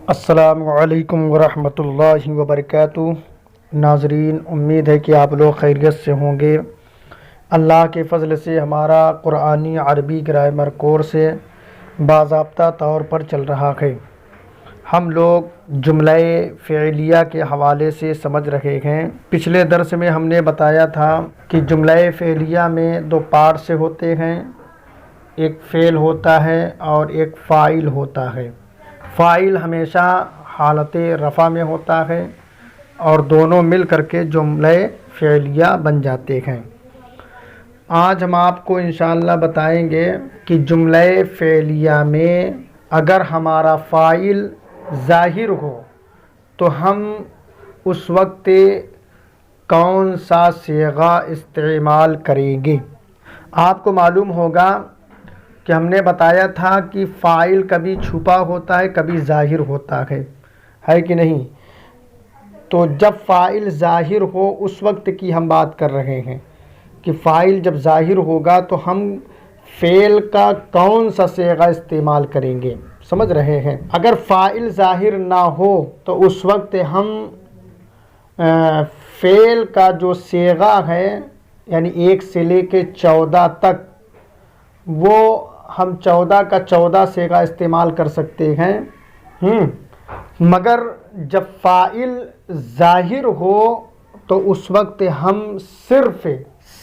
السلام علیکم ورحمۃ اللہ وبرکاتہ۔ ناظرین، امید ہے کہ آپ لوگ خیریت سے ہوں گے۔ اللہ کے فضل سے ہمارا قرآنی عربی گرامر کورس باضابطہ طور پر چل رہا ہے۔ ہم لوگ جملہ فعلیہ کے حوالے سے سمجھ رہے ہیں۔ پچھلے درس میں ہم نے بتایا تھا کہ جملہ فعلیہ میں دو پارٹ سے ہوتے ہیں، ایک فعل ہوتا ہے اور ایک فاعل ہوتا ہے۔ فاعل ہمیشہ حالت رفع میں ہوتا ہے اور دونوں مل کر کے جملہ فعلیہ بن جاتے ہیں۔ آج ہم آپ کو انشاءاللہ بتائیں گے کہ جملہ فعلیہ میں اگر ہمارا فاعل ظاہر ہو تو ہم اس وقت کون سا صیغہ استعمال کریں گے۔ آپ کو معلوم ہوگا کہ ہم نے بتایا تھا کہ فاعل کبھی چھپا ہوتا ہے، کبھی ظاہر ہوتا ہے کہ نہیں؟ تو جب فاعل ظاہر ہو اس وقت کی ہم بات کر رہے ہیں کہ فاعل جب ظاہر ہوگا تو ہم فعل کا کون سا صیغہ استعمال کریں گے، سمجھ رہے ہیں؟ اگر فاعل ظاہر نہ ہو تو اس وقت ہم فعل کا جو صیغہ ہے یعنی 1 سے لے کے 14 تک، وہ ہم 14 کا 14 صیغہ استعمال کر سکتے ہیں۔ مگر جب فاعل ظاہر ہو تو اس وقت ہم صرف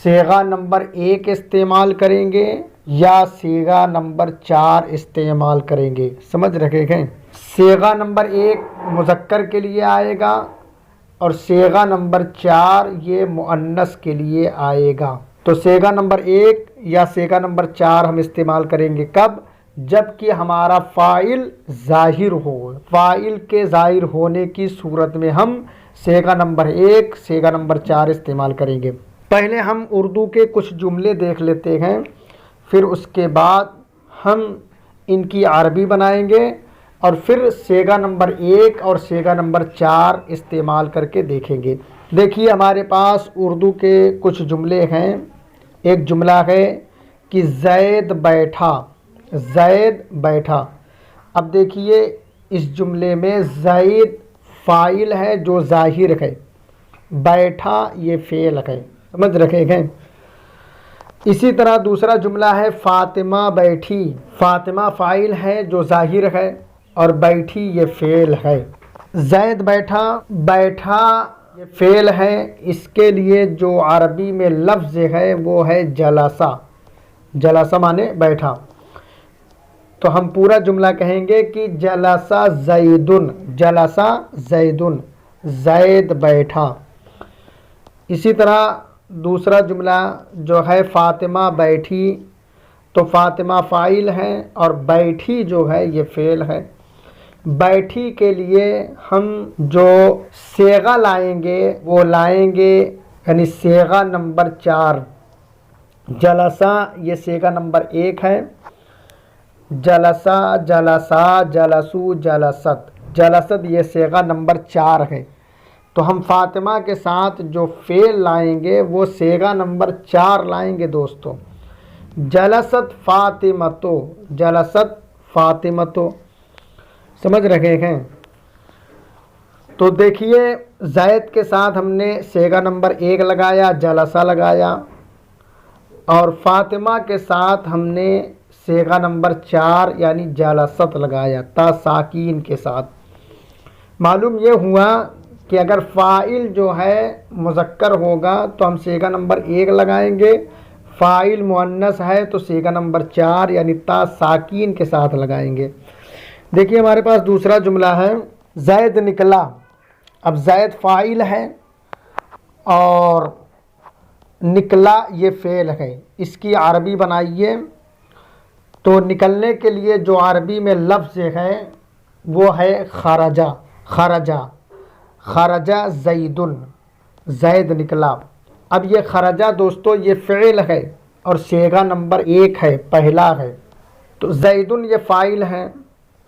صیغہ نمبر 1 استعمال کریں گے یا صیغہ نمبر 4 استعمال کریں گے، سمجھ رہے ہیں؟ صیغہ نمبر 1 مذکر کے لیے آئے گا اور صیغہ نمبر 4 یہ مؤنث کے لیے آئے گا۔ تو صیغہ نمبر 1 یا صیغہ نمبر 4 ہم استعمال کریں گے کب؟ جب کہ ہمارا فاعل ظاہر ہو۔ فاعل کے ظاہر ہونے کی صورت میں ہم صیغہ نمبر 1 صیغہ نمبر 4 استعمال کریں گے۔ پہلے ہم اردو کے کچھ جملے دیکھ لیتے ہیں، پھر اس کے بعد ہم ان کی عربی بنائیں گے اور پھر صیغہ نمبر 1 اور صیغہ نمبر 4 استعمال کر کے دیکھیں گے۔ دیکھیے ہمارے پاس اردو کے کچھ جملے ہیں۔ ایک جملہ ہے کہ زید بیٹھا، زید بیٹھا۔ اب دیکھیے اس جملے میں زید فاعل ہے جو ظاہر ہے، بیٹھا یہ فعل ہے، سمجھ رکھے ہیں؟ اسی طرح دوسرا جملہ ہے فاطمہ بیٹھی، فاطمہ فاعل ہے جو ظاہر ہے اور بیٹھی یہ فعل ہے۔ زید بیٹھا، بیٹھا یہ فعل ہے، اس کے لیے جو عربی میں لفظ ہے وہ ہے جلسہ، جلسہ مانے بیٹھا۔ تو ہم پورا جملہ کہیں گے کہ جلسہ زیدن، جلسہ زیدن، زید بیٹھا۔ اسی طرح دوسرا جملہ جو ہے فاطمہ بیٹھی، تو فاطمہ فاعل ہے اور بیٹھی جو ہے یہ فعل ہے۔ بیٹھی کے لیے ہم جو صیغہ لائیں گے وہ لائیں گے یعنی صیغہ نمبر 4۔ جلسہ یہ صیغہ نمبر 1 ہے، جلسہ، جلسہ، جلسو، جلست، جلست یہ صیغہ نمبر 4 ہے۔ تو ہم فاطمہ کے ساتھ جو فعل لائیں گے وہ صیغہ نمبر 4 لائیں گے دوستو۔ جلست فاطمتو، جلست فاطمتو، سمجھ رہے ہیں؟ تو دیکھیے زید کے ساتھ ہم نے صیغہ نمبر 1 لگایا، جلسہ لگایا، اور فاطمہ کے ساتھ ہم نے صیغہ نمبر 4 یعنی جلست لگایا تا ساکین کے ساتھ۔ معلوم یہ ہوا کہ اگر فاعل جو ہے مذکر ہوگا تو ہم صیغہ نمبر 1 لگائیں گے، فاعل مؤنث ہے تو صیغہ نمبر 4 یعنی تا ساکین کے ساتھ لگائیں گے۔ دیکھیے ہمارے پاس دوسرا جملہ ہے زید نکلا۔ اب زید فاعل ہے اور نکلا یہ فعل ہے، اس کی عربی بنائیے۔ تو نکلنے کے لیے جو عربی میں لفظ ہے وہ ہے خرجہ، خرجہ، خرجہ زیدن، زید نکلا۔ اب یہ خرجہ دوستو یہ فعل ہے اور صیغہ نمبر 1 ہے، پہلا ہے۔ تو زیدن یہ فاعل ہے،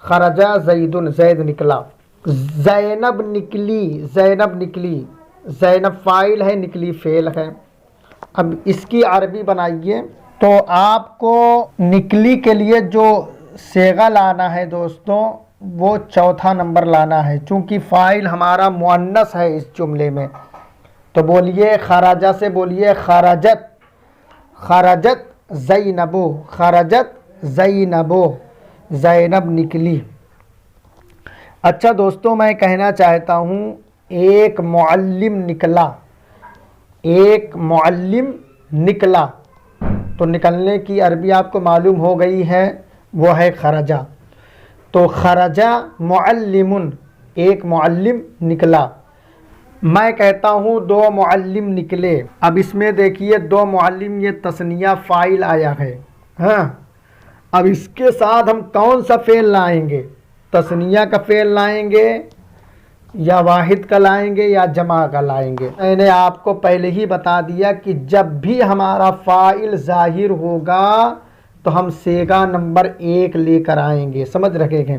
خرجہ زیدن زید نکلا۔ زینب نکلی، زینب نکلی، زینب فاعل ہے، نکلی فعل ہے۔ اب اس کی عربی بنائیے۔ تو آپ کو نکلی کے لیے جو صیغہ لانا ہے دوستوں وہ چوتھا نمبر لانا ہے، چونکہ فاعل ہمارا مؤنث ہے اس جملے میں۔ تو بولیے خرجہ سے بولیے خرجت، خرجت زینب، خرجت زینب، زینب نکلی۔ اچھا دوستوں، میں کہنا چاہتا ہوں ایک معلم نکلا، ایک معلم نکلا، تو نکلنے کی عربی آپ کو معلوم ہو گئی ہے، وہ ہے خرجہ۔ تو خرجہ معلم، ایک معلم نکلا۔ میں کہتا ہوں دو معلم نکلے۔ اب اس میں دیکھیے دو معلم، یہ تثنیہ فاعل آیا ہے، ہاں۔ اب اس کے ساتھ ہم کون سا فعل لائیں گے؟ تثنیہ کا فعل لائیں گے یا واحد کا لائیں گے یا جمع کا لائیں گے؟ میں نے آپ کو پہلے ہی بتا دیا کہ جب بھی ہمارا فاعل ظاہر ہوگا تو ہم صیغہ نمبر 1 لے کر آئیں گے، سمجھ رکھے گے۔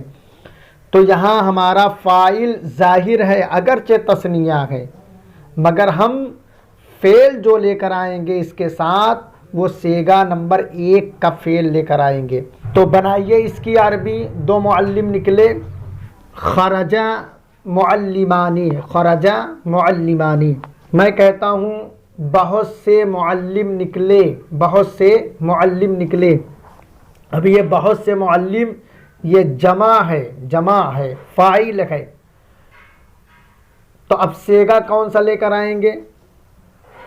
تو یہاں ہمارا فاعل ظاہر ہے، اگرچہ تثنیہ ہے، مگر ہم فعل جو لے کر آئیں گے اس کے ساتھ وہ صیغہ نمبر 1 کا فعل لے کر آئیں گے۔ تو بنائیے اس کی عربی۔ دو معلم نکلے، خرجہ معلمانی، خرجہ معلمانی۔ میں کہتا ہوں بہت سے معلم نکلے، بہت سے معلم نکلے۔ اب یہ بہت سے معلم یہ جمع ہے، جمع ہے، فاعل ہے۔ تو اب صیغہ کون سا لے کر آئیں گے؟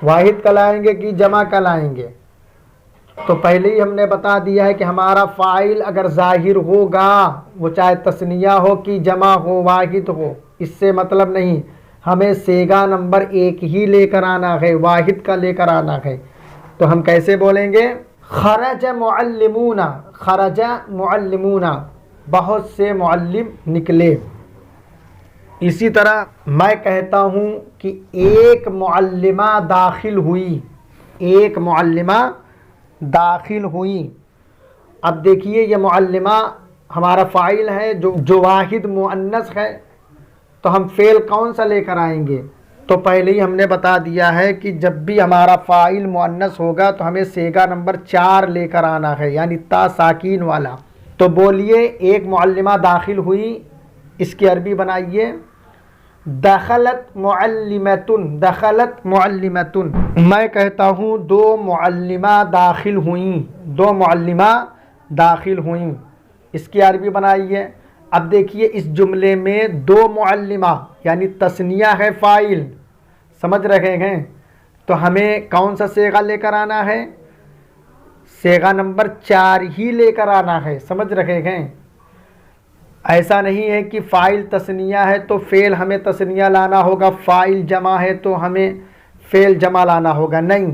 واحد کا لائیں گے کہ جمع کا لائیں گے؟ تو پہلے ہی ہم نے بتا دیا ہے کہ ہمارا فاعل اگر ظاہر ہوگا، وہ چاہے تثنیہ ہو کہ جمع ہو، واحد ہو، اس سے مطلب نہیں، ہمیں صیغہ نمبر 1 ہی لے کر آنا ہے، واحد کا لے کر آنا ہے۔ تو ہم کیسے بولیں گے؟ خرج معلمون، خرج معلمون، بہت سے معلم نکلے۔ اسی طرح میں کہتا ہوں کہ ایک معلمہ داخل ہوئی، ایک معلمہ داخل ہوئی۔ اب دیکھیے یہ معلمہ ہمارا فاعل ہے جو واحد مؤنث ہے، تو ہم فعل کون سا لے کر آئیں گے؟ تو پہلے ہی ہم نے بتا دیا ہے کہ جب بھی ہمارا فاعل مؤنث ہوگا تو ہمیں صیغہ نمبر 4 لے کر آنا ہے، یعنی تا ساکین والا۔ تو بولیے ایک معلمہ داخل ہوئی، اس کی عربی بنائیے دخلت معلمتن، دخلت معلمتن۔ میں کہتا ہوں دو معلمہ داخل ہوئیں، دو معلمہ داخل ہوئیں، اس کی عربی بنائیے۔ اب دیکھیے اس جملے میں دو معلمہ یعنی تثنیہ ہے فاعل، سمجھ رہے ہیں؟ تو ہمیں کون سا صیغہ لے کر آنا ہے؟ صیغہ نمبر 4 ہی لے کر آنا ہے، سمجھ رہے ہیں؟ ایسا نہیں ہے کہ فاعل تثنیہ ہے تو فعل ہمیں تثنیہ لانا ہوگا، فاعل جمع ہے تو ہمیں فعل جمع لانا ہوگا، نہیں۔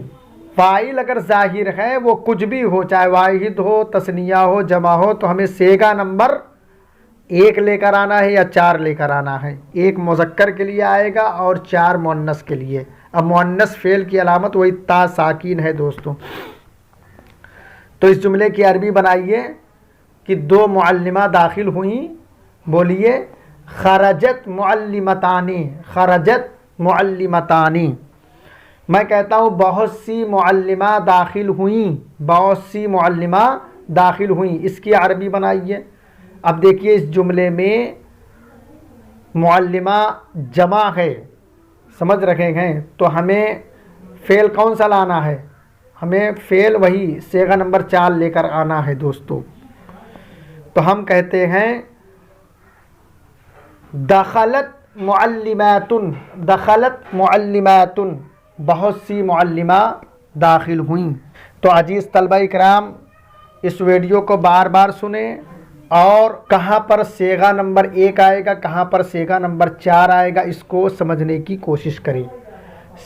فاعل اگر ظاہر ہے وہ کچھ بھی ہو، چاہے واحد ہو، تثنیہ ہو، جمع ہو، تو ہمیں صیغہ نمبر 1 لے کر آنا ہے یا 4 لے کر آنا ہے۔ 1 مذکر کے لیے آئے گا اور 4 مؤنث کے لیے۔ اب مؤنث فعل کی علامت وہی تا ساکین ہے دوستوں۔ تو اس جملے کی عربی بنائیے کہ دو معلمہ داخل ہوئیں، بولیے خرجت معلمتانی، خرجت معلمتانی۔ میں کہتا ہوں بہت سی معلمہ داخل ہوئیں، بہت سی معلمہ داخل ہوئیں، اس کی عربی بنائیے۔ اب دیکھیے اس جملے میں معلمہ جمع ہے، سمجھ رکھے ہیں؟ تو ہمیں فعل کون سا لانا ہے؟ ہمیں فعل وہی صیغہ نمبر 4 لے کر آنا ہے دوستو۔ تو ہم کہتے ہیں دخلت معلماتن، دخلت معلماتن، بہت سی معلمہ داخل ہوئیں۔ تو عزیز طلبہ اکرام، اس ویڈیو کو بار بار سنیں اور کہاں پر صیغہ نمبر 1 آئے گا، کہاں پر صیغہ نمبر 4 آئے گا، اس کو سمجھنے کی کوشش کریں۔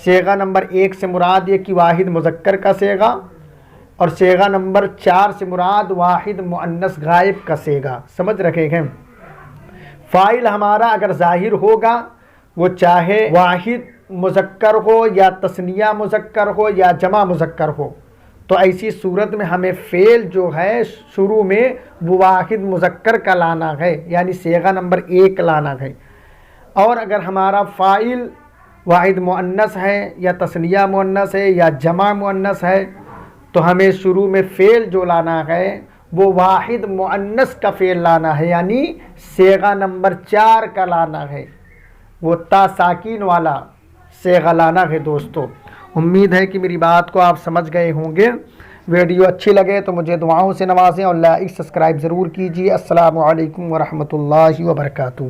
صیغہ نمبر 1 سے مراد یہ کہ واحد مذکر کا صیغہ، اور صیغہ نمبر 4 سے مراد واحد مؤنث غائب کا صیغہ، سمجھ رکھے ہیں؟ فاعل ہمارا اگر ظاہر ہوگا، وہ چاہے واحد مذکر ہو یا تثنیہ مذکر ہو یا جمع مذکر ہو، تو ایسی صورت میں ہمیں فعل جو ہے شروع میں وہ واحد مذکر کا لانا ہے، یعنی صیغہ نمبر 1 لانا ہے۔ اور اگر ہمارا فاعل واحد مؤنث ہے یا تثنیہ مؤنث ہے یا جمع مؤنث ہے، تو ہمیں شروع میں فعل جو لانا ہے وہ واحد مؤنث کا فعل لانا ہے، یعنی صیغہ نمبر 4 کا لانا ہے، وہ تا ساکین والا صیغہ لانا ہے دوستو۔ امید ہے کہ میری بات کو آپ سمجھ گئے ہوں گے۔ ویڈیو اچھی لگے تو مجھے دعاؤں سے نوازیں اور لائک سبسکرائب ضرور کیجیے۔ السلام علیکم ورحمۃ اللہ وبرکاتہ۔